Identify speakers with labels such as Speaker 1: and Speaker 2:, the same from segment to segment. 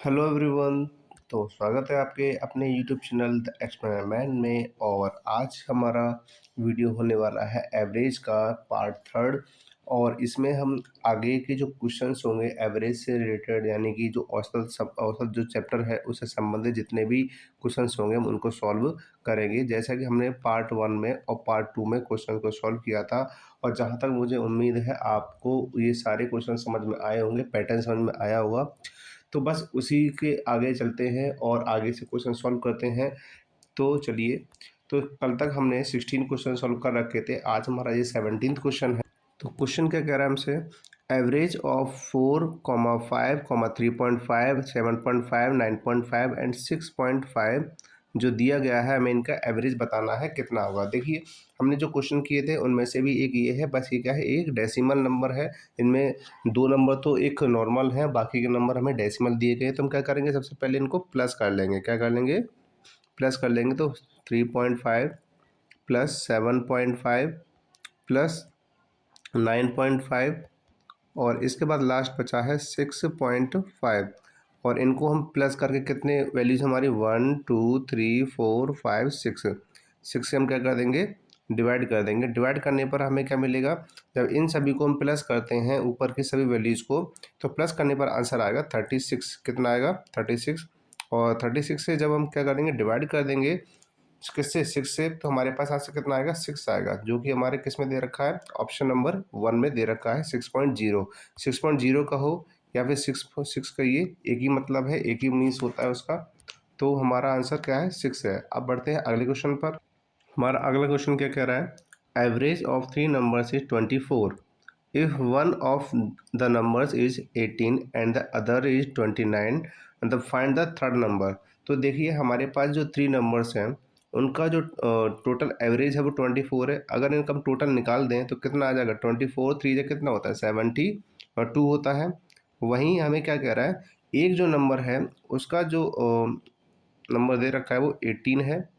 Speaker 1: Hello everyone. तो स्वागत है आपके अपने यूट्यूब चैनल द एक्सपेरिमेंट में। और आज हमारा वीडियो होने वाला है एवरेज का पार्ट थर्ड। और इसमें हम आगे के जो क्वेश्चंस होंगे एवरेज से रिलेटेड, यानी कि जो औसत जो चैप्टर है उससे संबंधित जितने भी क्वेश्चंस होंगे हम उनको सॉल्व करेंगे, जैसा कि हमने पार्ट वन में और पार्ट टू में क्वेश्चन को सॉल्व किया था। और जहाँ तक मुझे उम्मीद है आपको ये सारे क्वेश्चन समझ में आए होंगे, पैटर्न समझ में आया होगा। तो बस उसी के आगे चलते हैं और आगे से क्वेश्चन सॉल्व करते हैं। तो चलिए, तो कल तक हमने 16 क्वेश्चन सॉल्व कर रखे थे, आज हमारा ये 17th क्वेश्चन है। तो क्वेश्चन क्या कह रहा है हमसे, एवरेज ऑफ 4, 5, 3.5, 7.5, 9.5 एंड 6.5 जो दिया गया है हमें इनका एवरेज बताना है कितना होगा। देखिए, हमने जो क्वेश्चन किए थे उनमें से भी एक ये है, बस ये क्या है, एक डेसिमल नंबर है। इनमें दो नंबर तो एक नॉर्मल है, बाकी के नंबर हमें डेसिमल दिए गए। तो हम क्या करेंगे, सबसे पहले इनको प्लस कर लेंगे। क्या कर लेंगे, प्लस कर लेंगे। तो 3.5 प्लस 7.5 प्लस 9.5 और इसके बाद लास्ट बचा है 6.5। और इनको हम प्लस करके कितने वैल्यूज हमारी 1, 2, 3, 4, 5, 6, 6 से हम क्या कर देंगे, डिवाइड कर देंगे। डिवाइड करने पर हमें क्या मिलेगा, जब इन सभी को हम प्लस करते हैं ऊपर की सभी वैल्यूज़ को, तो प्लस करने पर आंसर आएगा 36। कितना आएगा, 36। और 36 से जब हम क्या करेंगे, डिवाइड कर देंगे किससे, 6 से, तो हमारे पास आंसर कितना आएगा, 6 आएगा, जो कि हमारे किस में दे रखा है, ऑप्शन नंबर 1 में दे रखा है 6.0। 6.0 का हो या फिर 6 का, ये एक ही मतलब है, एक ही मीन्स होता है उसका। तो हमारा आंसर क्या है, 6 है। अब बढ़ते हैं अगले क्वेश्चन पर। हमारा अगला क्वेश्चन क्या कह रहा है, average of 3 numbers is 24 if one of the numbers is 18 and the other is 29 and the find the third number. तो देखिए, हमारे पास जो 3 नंबर्स हैं उनका जो टोटल एवरेज है वो 24 है। अगर इनका हम टोटल निकाल दें तो कितना आ जाएगा, 24 3 जा कितना होता है, 70 और 2 होता है। वहीं हमें क्या कह रहा है, एक जो नंबर है उसका जो नंबर दे रखा है वो 18 है,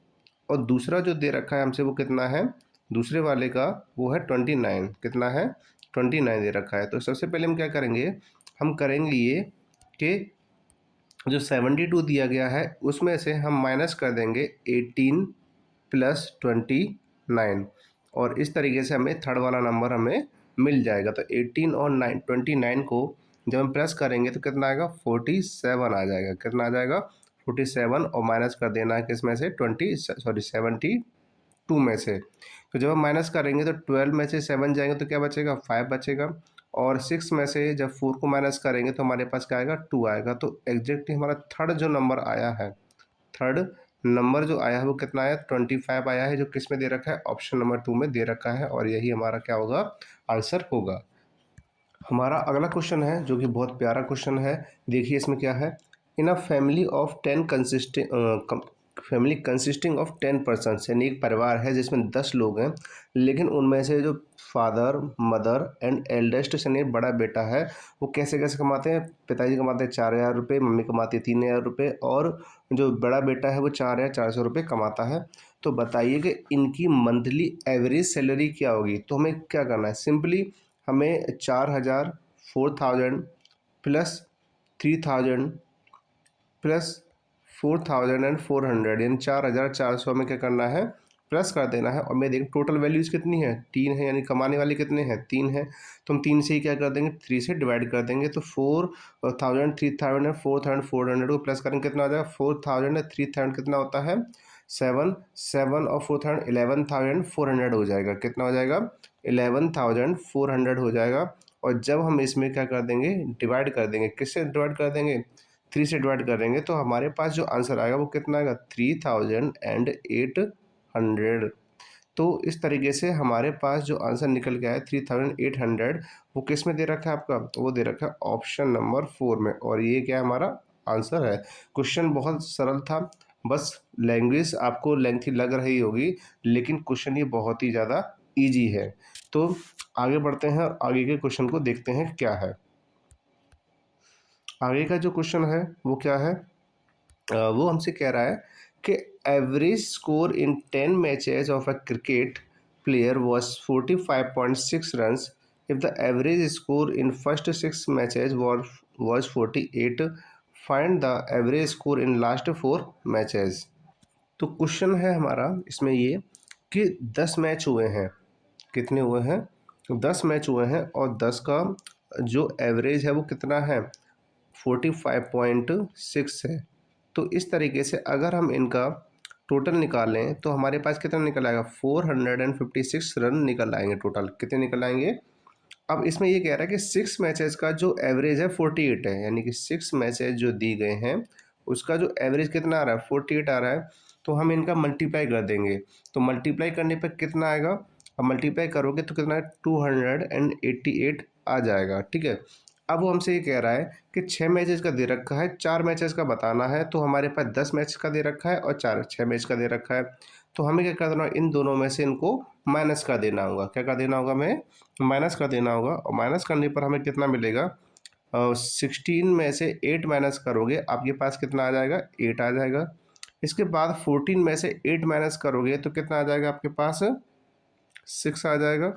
Speaker 1: और दूसरा जो दे रखा है हमसे वो कितना है, दूसरे वाले का वो है 29। कितना है, 29 दे रखा है। तो सबसे पहले हम क्या करेंगे, हम करेंगे ये कि जो 72 दिया गया है उसमें से हम माइनस कर देंगे 18 प्लस 29, और इस तरीके से हमें थर्ड वाला नंबर हमें मिल जाएगा। तो 18 और 29 को जब हम प्लस करेंगे तो कितना आएगा, 47 आ जाएगा। कितना आ जाएगा, 47, और माइनस कर देना है किस में से, 72 में से। तो जब हम माइनस करेंगे तो 12 में से 7 जाएंगे तो क्या बचेगा, 5 बचेगा। और 6 में से जब 4 को माइनस करेंगे तो हमारे पास क्या आएगा, 2 आएगा। तो एग्जैक्टली हमारा थर्ड जो नंबर आया है, थर्ड नंबर जो आया है वो कितना आया, 25 आया है, जो किस में दे रखा है, ऑप्शन नंबर 2 में दे रखा है। और यही हमारा क्या होगा, आंसर होगा। हमारा अगला क्वेश्चन है जो कि बहुत प्यारा क्वेश्चन है। देखिए इसमें क्या है, in a family of 10 family consisting of 10 person, यानी एक परिवार है जिसमें 10 लोग हैं, लेकिन उनमें से जो फादर मदर एंड एल्डेस्ट यानी बड़ा बेटा है वो कैसे कैसे कमाते हैं। पिताजी कमाते हैं 4,000 रुपये, मम्मी कमाती है 3,000 रुपये, और जो बड़ा बेटा है वो 4,400 रुपये कमाता है। तो बताइए कि इनकी मंथली एवरेज सैलरी क्या होगी। तो हमें क्या करना है, सिंपली हमें 4,000, 4,000 प्लस 3,000 प्लस 4,400, यानी 4,400 में क्या करना है, प्लस कर देना है। और मैं देख टोटल वैल्यूज़ कितनी है, 3 है, यानी कमाने वाले कितने हैं, 3 है। तो हम 3 से ही क्या कर देंगे, 3 से डिवाइड कर देंगे। तो 4,000, 3,000 और 4,400 को प्लस करेंगे कितना हो जाएगा, 4,000 और 3,000 कितना होता है, 7, 7 और 4,000 11,400 हो जाएगा। कितना हो जाएगा, 11,400 हो जाएगा। और जब हम इसमें क्या कर देंगे, डिवाइड कर देंगे, किससे डिवाइड कर देंगे, 3 से डिवाइड करेंगे, तो हमारे पास जो आंसर आएगा वो कितना आएगा, 3,800। तो इस तरीके से हमारे पास जो आंसर निकल गया है 3,800, वो किस में दे रखा है आपका, वो दे रखा है ऑप्शन नंबर 4 में। और ये क्या हमारा आंसर है। क्वेश्चन बहुत सरल था, बस लैंग्वेज आपको लेंथी लग रही होगी, लेकिन क्वेश्चन ये बहुत ही ज़्यादा ईजी है। तो आगे बढ़ते हैं और आगे के क्वेश्चन को देखते हैं क्या है। आगे का जो क्वेश्चन है वो क्या है, वो हमसे कह रहा है कि average score in 10 matches of a cricket player was 45.6 runs if the average score in first 6 matches was 48 find the average score in last 4 matches. तो क्वेश्चन है हमारा इसमें ये कि 10 मैच हुए हैं, कितने हुए हैं, 10 मैच हुए हैं और 10 का जो एवरेज है वो कितना है, 45.6 है। तो इस तरीके से अगर हम इनका टोटल निकालें तो हमारे पास कितना निकल आएगा, 456 रन निकल आएंगे। टोटल कितने निकल आएंगे। अब इसमें ये कह रहा है कि 6 मैचेस का जो एवरेज है 48 है, यानी कि 6 मैचेस जो दी गए हैं उसका जो एवरेज कितना आ रहा है, 48 आ रहा है। तो हम इनका मल्टीप्लाई कर देंगे, तो मल्टीप्लाई करने पर कितना आएगा, अब मल्टीप्लाई करोगे तो कितना है, 288 आ जाएगा। ठीक है। अब वो हमसे ये कह रहा है कि 6 मैचेस का दे रखा है, 4 मैचेस का बताना है, तो हमारे पास 10 मैच का दे रखा है और 6 मैच का दे रखा है। तो हमें क्या करना है, इन दोनों में से इनको माइनस का देना होगा। क्या कर देना होगा, हमें माइनस का देना होगा। और माइनस करने पर हमें कितना मिलेगा, 16 में से 8 माइनस करोगे आपके पास कितना आ जाएगा, 8 आ जाएगा। इसके बाद 14 में से 8 माइनस करोगे तो कितना आ जाएगा आपके पास, 6 आ जाएगा।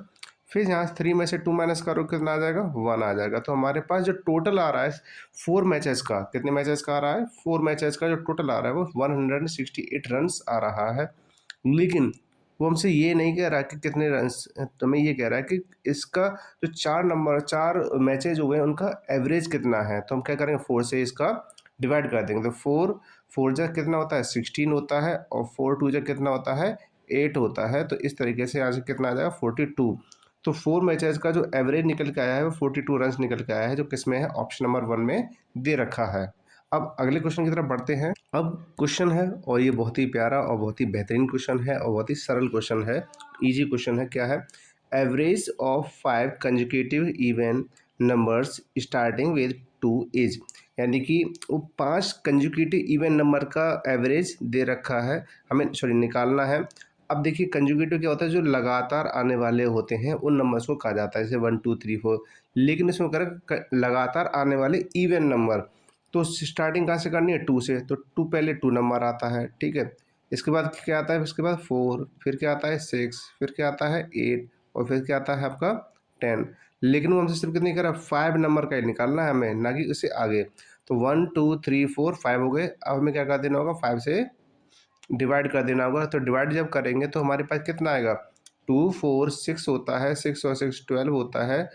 Speaker 1: फिर यहाँ 3 में से 2 माइनस करो कितना आ जाएगा, 1 आ जाएगा। तो हमारे पास जो टोटल आ रहा है 4 मैचेस का, कितने मैचेस का आ रहा है, 4 मैचेस का जो टोटल आ रहा है वो 168 रन्स आ रहा है। लेकिन वो हमसे ये नहीं कह रहा कि कितने रन्स, तो हमें ये कह रहा है कि इसका जो 4 मैचेज हुए हैं उनका एवरेज कितना है। तो हम क्या करेंगे, 4 से इसका डिवाइड कर देंगे। तो 4 जा कितना होता है, 16 होता है, और 4 जा कितना होता है, 8 होता है। तो इस तरीके से यहाँ से कितना आ जाएगा, 42। तो 4 मैचेस का जो एवरेज निकल के आया है वो 42 रन्स निकल के आया है, जो किसमें है, ऑप्शन नंबर 1 में दे रखा है। अब अगले क्वेश्चन की तरफ बढ़ते हैं। अब क्वेश्चन है और ये बहुत ही प्यारा और बहुत ही बेहतरीन क्वेश्चन है और बहुत ही सरल क्वेश्चन है, इजी क्वेश्चन है। क्या है, average of 5 consecutive even numbers starting with 2 is, यानी कि वो 5 कंसेक्यूटिव इवन नंबर का एवरेज दे रखा है, हमें निकालना है। अब देखिए कंजुगेटिव क्या होता है, जो लगातार आने वाले होते हैं उन नंबर्स को कहा जाता है, जैसे 1 2 3 4। लेकिन इसमें कर लगातार आने वाले इवन नंबर, तो स्टार्टिंग कहाँ से करनी है, 2 से। तो 2 पहले 2 नंबर आता है, ठीक है। इसके बाद क्या आता है, इसके बाद 4, फिर क्या आता है 6, फिर क्या आता है 8, और फिर क्या आता है आपका 10। लेकिन वो हमसे सिर्फ कितनी कह रहा है, 5 नंबर का ही निकालना है हमें, ना कि उससे आगे। तो 1 2 3 4 5 हो गए। अब हमें क्या कर देना होगा, 5 से डिवाइड कर देना होगा। तो डिवाइड जब करेंगे तो हमारे पास कितना आएगा, 2 4 6 होता है, 6 और 6 12 होता है,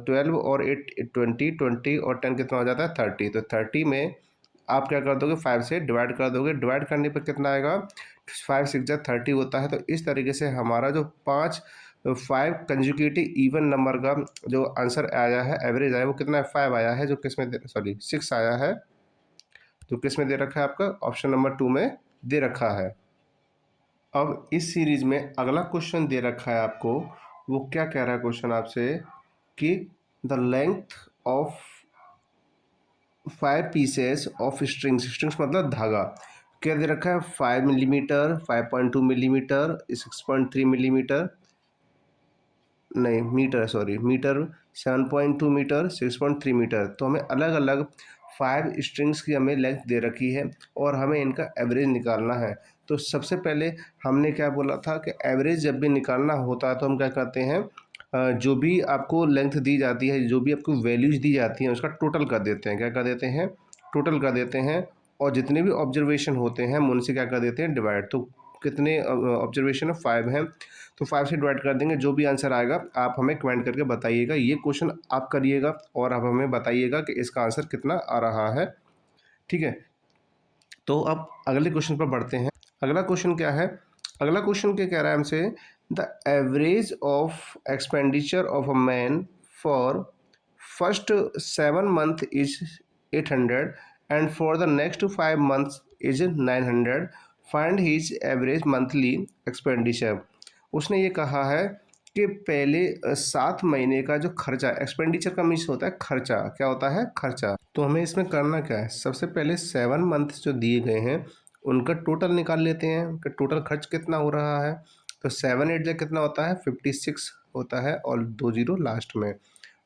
Speaker 1: 12 और 8 20, 20 और 10 कितना हो जाता है, 30। तो 30 में आप क्या कर दोगे, 5 से डिवाइड कर दोगे। डिवाइड करने पर कितना आएगा, 5 6 जा 30 होता है। तो इस तरीके से हमारा जो 5 कंजुकेटिव इवन नंबर का जो आंसर आया है, एवरेज आया, वो कितना है, 5 आया है, जो किस में 6 आया है, जो किस में दे रखा है, आपका ऑप्शन नंबर 2 में दे रखा है। अब इस सीरीज में अगला क्वेश्चन दे रखा है आपको, वो क्या कह रहा है क्वेश्चन आपसे कि the length of 5 pieces of strings मतलब धागा, क्या दे रखा है, 5 मिलीमीटर, 5.2 मिलीमीटर, 6.3 मिलीमीटर, नहीं मीटर, मीटर, 7.2 मीटर, 6.3 मीटर। तो हमें अलग अलग 5 स्ट्रिंग्स की हमें लेंथ दे रखी है और हमें इनका एवरेज निकालना है। तो सबसे पहले हमने क्या बोला था कि एवरेज जब भी निकालना होता है तो हम क्या करते हैं, जो भी आपको लेंथ दी जाती है, जो भी आपको वैल्यूज दी जाती हैं, उसका टोटल कर देते हैं। क्या कर देते हैं, टोटल कर देते हैं। और जितने भी ऑब्जर्वेशन होते हैं हम उनसे क्या कर देते हैं, डिवाइड। तो कितने ऑब्जर्वेशन है, 5 हैं, तो 5 से डिवाइड कर देंगे। जो भी आंसर आएगा आप हमें कमेंट करके बताइएगा। ये क्वेश्चन आप करिएगा और आप हमें बताइएगा कि इसका आंसर कितना आ रहा है, ठीक है। तो अब अगले क्वेश्चन पर बढ़ते हैं। अगला क्वेश्चन क्या है, अगला क्वेश्चन क्या कह रहा है हमसे, the average of expenditure of a man for first 7 month is 800 and for the next 5 months is 900, find his average monthly expenditure. उसने ये कहा है कि पहले 7 महीने का जो खर्चा, एक्सपेंडिचर का मीन्स होता है खर्चा, क्या होता है, खर्चा। तो हमें इसमें करना क्या है, सबसे पहले 7 मंथ जो दिए गए हैं उनका टोटल निकाल लेते हैं कि टोटल खर्च कितना हो रहा है। तो 7 8 कितना होता है, 56 होता है, और 2 जीरो लास्ट में।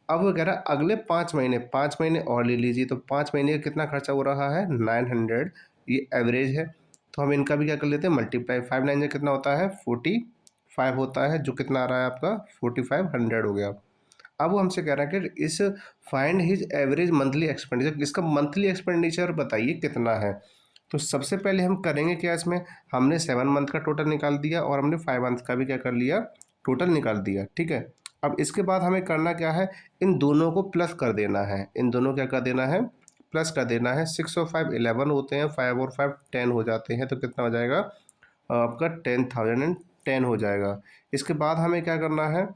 Speaker 1: अब वो कह रहा है अगले 5 महीने और ले लीजिए। तो 5 महीने का कितना खर्चा हो रहा है, 900, ये एवरेज है। तो हम इनका भी क्या कर लेते हैं, मल्टीप्लाई। 5 9 कितना होता है, 45 होता है, जो कितना आ रहा है आपका 4500 हो गया। अब वो हमसे कह रहा है कि इस find his average monthly expenditure, इसका मंथली एक्सपेंडिचर बताइए कितना है। तो सबसे पहले हम करेंगे क्या, इसमें हमने 7 मंथ का टोटल निकाल दिया और हमने 5 मंथ का भी क्या कर लिया, टोटल निकाल दिया, ठीक है। अब इसके बाद हमें करना क्या है, इन दोनों को प्लस कर देना है, इन दोनों क्या कर देना है, प्लस कर देना है। 6 और 5 11 होते हैं, 5 और 5 10 हो जाते हैं, तो कितना हो जाएगा आपका 10,010 हो जाएगा। इसके बाद हमें क्या करना है,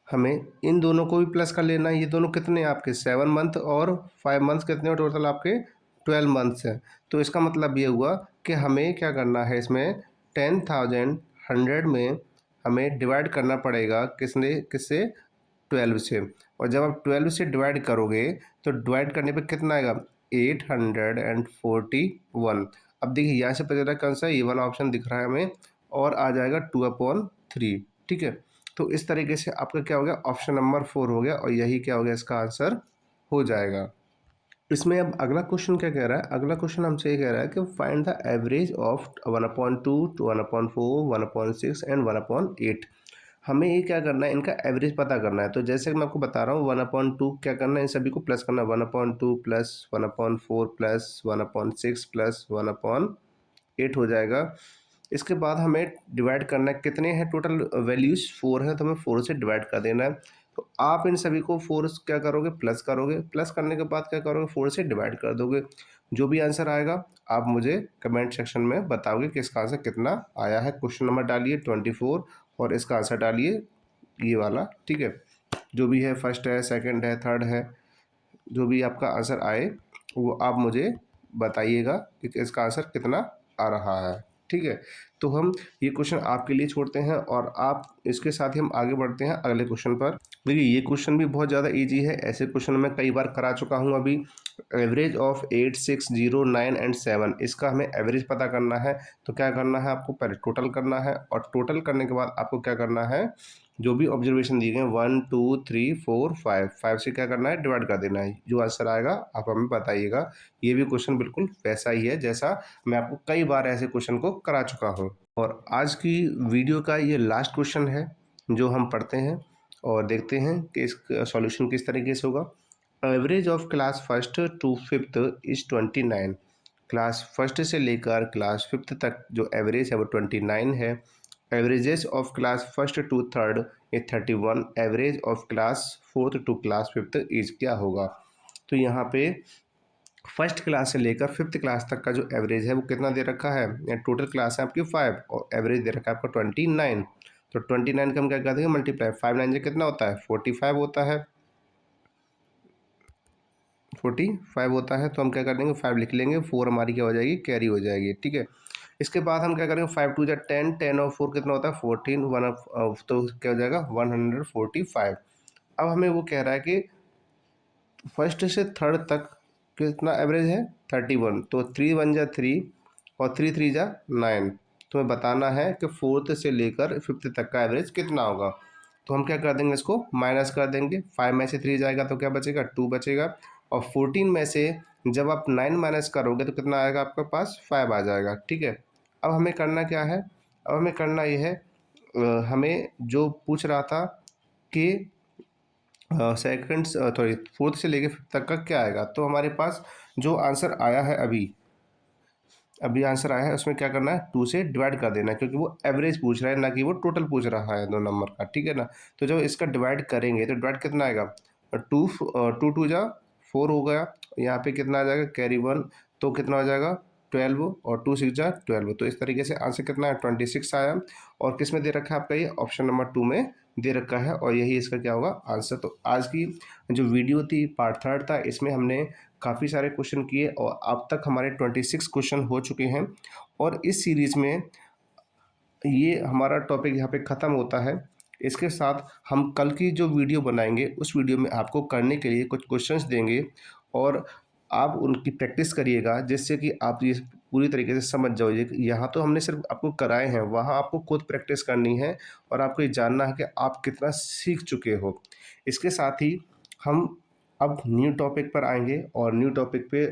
Speaker 1: हमें इन दोनों को भी प्लस कर लेना है। ये दोनों कितने हैं आपके, 7 मंथ और 5 मंथ कितने, टोटल आपके 12 मंथ्स हैं। तो इसका मतलब ये हुआ कि हमें क्या करना है, इसमें 10,100 में हमें डिवाइड करना पड़ेगा किसने, किससे, 12 से। और जब आप 12 से डिवाइड करोगे तो डिवाइड करने पे कितना आएगा, 841। अब देखिए यहाँ से पता चला कौन सा, ये वाला ऑप्शन दिख रहा है हमें, और आ जाएगा 2/3, ठीक है। तो इस तरीके से आपका क्या हो गया, ऑप्शन नंबर 4 हो गया, और यही क्या हो गया, इसका आंसर हो जाएगा। इसमें अब अगला क्वेश्चन क्या कह रहा है, अगला क्वेश्चन हमसे ये कह रहा है कि find the average of 1/2, 1/4, 1/6 and 1/8। हमें ये क्या करना है, इनका एवरेज पता करना है। तो जैसे कि मैं आपको बता रहा हूँ, 1/2 क्या करना है, इन सभी को प्लस करना है, 1/2 प्लस 1/4 प्लस 1/6 प्लस 1/8 हो जाएगा। इसके बाद हमें डिवाइड करना है, कितने हैं टोटल वैल्यूज़, 4 है, तो हमें 4 से डिवाइड कर देना है। तो आप इन सभी को 4 क्या करोगे, प्लस करोगे, प्लस करने के बाद क्या करोगे, 4 से डिवाइड कर दोगे। जो भी आंसर आएगा आप मुझे कमेंट सेक्शन में बताओगे कि इसका आंसर कितना आया है। क्वेश्चन नंबर डालिए 24 और इसका आंसर डालिए ये वाला, ठीक है। जो भी है, फर्स्ट है, सेकंड है, थर्ड है, जो भी आपका आंसर आए वो आप मुझे बताइएगा कि इसका आंसर कितना आ रहा है, ठीक है। तो हम ये क्वेश्चन आपके लिए छोड़ते हैं और आप इसके साथ ही हम आगे बढ़ते हैं अगले क्वेश्चन पर। देखिए ये क्वेश्चन भी बहुत ज़्यादा इजी है, ऐसे क्वेश्चन मैं कई बार करा चुका हूँ अभी। एवरेज ऑफ 8, 6, 0, 9 एंड 7, इसका हमें एवरेज पता करना है। तो क्या करना है, आपको पहले टोटल करना है, और टोटल करने के बाद आपको क्या करना है, जो भी ऑब्जर्वेशन दिए गए 1, 2, 3, 4, 5, 5 से क्या करना है, डिवाइड कर देना है। जो आंसर आएगा आप हमें बताइएगा। ये भी क्वेश्चन बिल्कुल वैसा ही है जैसा मैं आपको कई बार ऐसे क्वेश्चन को करा चुका हूँ। और आज की वीडियो का ये लास्ट क्वेश्चन है जो हम पढ़ते हैं और देखते हैं कि इसका सॉल्यूशन किस तरीके से होगा। Average of class first to fifth is 29। Class first से लेकर क्लास फिफ्थ तक जो एवरेज है वो 29 है। Averages of class first to third is 31। Average of class fourth to class fifth is क्या होगा। तो यहाँ पे फर्स्ट क्लास से लेकर फिफ्थ क्लास तक का जो एवरेज है वो कितना दे रखा है, टोटल क्लास है आपकी 5 और एवरेज दे रखा है आपका 29। तो 29 का हम क्या कर देंगे, मल्टीप्लाई, 5 9 से कितना होता है, 45 होता है, 45 होता है। तो हम क्या कर देंगे, 5 लिख लेंगे, 4 हमारी क्या हो जाएगी, कैरी हो जाएगी, ठीक है। इसके बाद हम क्या करेंगे, 5 2 जा 10, 10 और 4 कितना होता है 14, तो क्या हो जाएगा 145। अब हमें वो कह रहा है कि फर्स्ट से थर्ड तक कितना एवरेज है 31। तो 3 1 जा 3 और 3 3 जा 9। तुम्हें बताना है कि फोर्थ से लेकर फिफ्थ तक का एवरेज कितना होगा। तो हम क्या कर देंगे, इसको माइनस कर देंगे। 5 में से 3 जाएगा तो क्या बचेगा, 2 बचेगा। और 14 में से जब आप 9 माइनस करोगे तो कितना आएगा आपके पास, 5 आ जाएगा, ठीक है। अब हमें करना क्या है, अब हमें करना ये है, हमें जो पूछ रहा था कि सेकंड सॉरी फोर्थ से लेके फिफ्थ तक का क्या आएगा। तो हमारे पास जो आंसर आया है अभी अभी आंसर आया है उसमें क्या करना है, 2 से डिवाइड कर देना है, क्योंकि वो एवरेज पूछ रहा है ना कि वो टोटल पूछ रहा है 2 नंबर का, ठीक है ना। तो जब इसका डिवाइड करेंगे तो डिवाइड कितना आएगा, 2 2 2 जा 4 हो गया। यहाँ पे कितना आ जाएगा, कैरी 1, तो कितना हो जाएगा 12 और 2 6 जा 12। तो इस तरीके से आंसर कितना है 26 आया। और किस में दे रखा है आपका, ये ऑप्शन नंबर 2 में दे रखा है, और यही इसका क्या होगा आंसर। तो आज की जो वीडियो थी पार्ट 3 था, इसमें हमने काफ़ी सारे क्वेश्चन किए और अब तक हमारे 26 क्वेश्चन हो चुके हैं। और इस सीरीज़ में ये हमारा टॉपिक यहाँ पे ख़त्म होता है। इसके साथ हम कल की जो वीडियो बनाएंगे उस वीडियो में आपको करने के लिए कुछ क्वेश्चंस देंगे और आप उनकी प्रैक्टिस करिएगा, जिससे कि आप ये पूरी तरीके से समझ जाओगे कि यहाँ तो हमने सिर्फ आपको कराए हैं, वहाँ आपको खुद प्रैक्टिस करनी है और आपको ये जानना है कि आप कितना सीख चुके हो। इसके साथ ही हम अब न्यू टॉपिक पर आएंगे और न्यू टॉपिक पे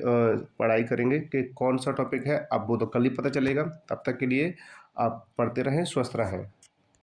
Speaker 1: पढ़ाई करेंगे कि कौन सा टॉपिक है, अब वो तो कल ही पता चलेगा। तब तक के लिए आप पढ़ते रहें, स्वस्थ रहें।